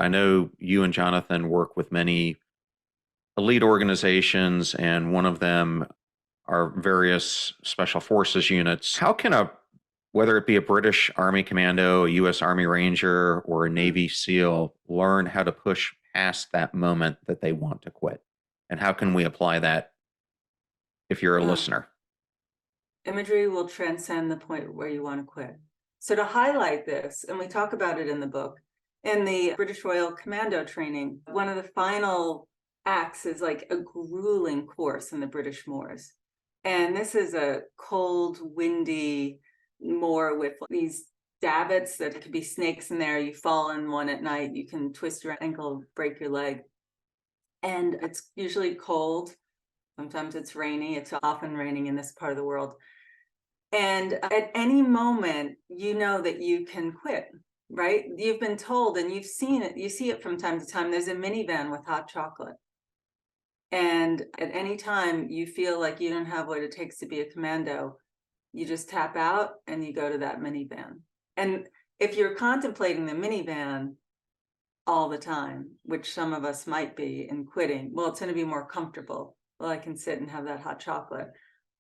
I know you and Jonathan work with many elite organizations, and one of them are various special forces units. How can whether it be a British Army Commando, a U.S. Army Ranger, or a Navy SEAL, learn how to push past that moment that they want to quit? And how can we apply that if you're a Uh, listener? Imagery will transcend the point where you want to quit. So to highlight this, and we talk about it in the book, in the British Royal Commando training, one of the final acts is like a grueling course in the British moors. And this is a cold, windy moor with these davits that could be snakes in there. You fall in one at night, you can twist your ankle, break your leg. And it's usually cold. Sometimes it's rainy. It's often raining in this part of the world. And at any moment, you know that you can quit, right? You've been told and you've seen it. You see it from time to time. There's a minivan with hot chocolate. And at any time you feel like you don't have what it takes to be a commando, you just tap out and you go to that minivan. And if you're contemplating the minivan all the time, which some of us might be in quitting, well, it's going to be more comfortable. Well, I can sit and have that hot chocolate.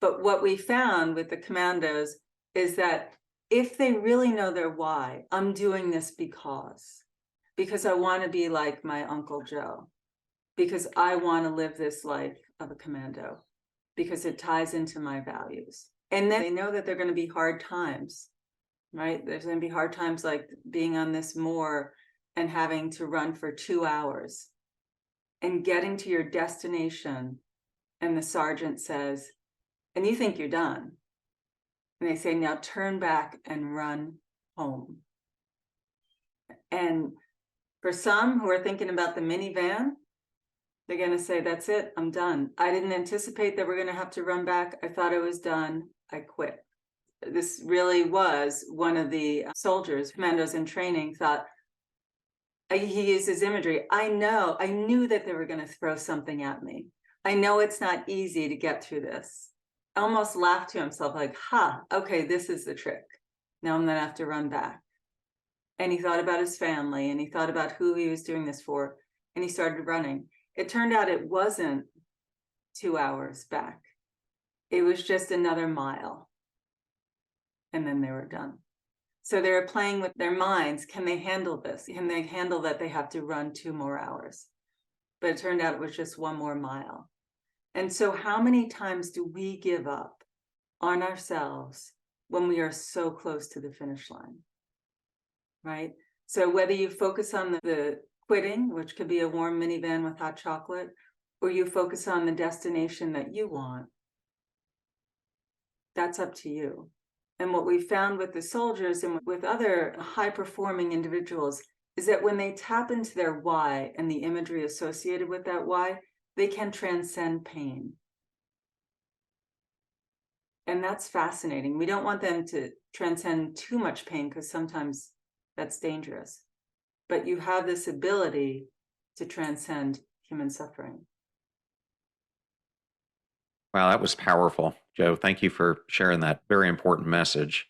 But what we found with the commandos is that if they really know their why, I'm doing this because I want to be like my Uncle Joe, because I want to live this life of a commando, because it ties into my values. And then they know that they're going to be hard times, right? There's going to be hard times like being on this moor and having to run for 2 hours and getting to your destination. And the sergeant says, and you think you're done. And they say, now turn back and run home. And for some who are thinking about the minivan, they're going to say, that's it, I'm done. I didn't anticipate that we're going to have to run back. I thought I was done. I quit. This really was one of the soldiers, commandos in training, thought, he uses imagery. I knew that they were going to throw something at me. I know it's not easy to get through this. Almost laughed to himself like, okay, this is the trick. Now I'm going to have to run back. And he thought about his family and he thought about who he was doing this for. And he started running. It turned out it wasn't 2 hours back. It was just another mile. And then they were done. So they were playing with their minds. Can they handle this? Can they handle that they have to run 2 more hours? But it turned out it was just 1 more mile. And so how many times do we give up on ourselves when we are so close to the finish line, right? So whether you focus on the quitting, which could be a warm minivan with hot chocolate, or you focus on the destination that you want, that's up to you. And what we found with the soldiers and with other high-performing individuals is that when they tap into their why and the imagery associated with that why, they can transcend pain. And that's fascinating. We don't want them to transcend too much pain because sometimes that's dangerous. But you have this ability to transcend human suffering. Wow, that was powerful, Joe. Thank you for sharing that very important message.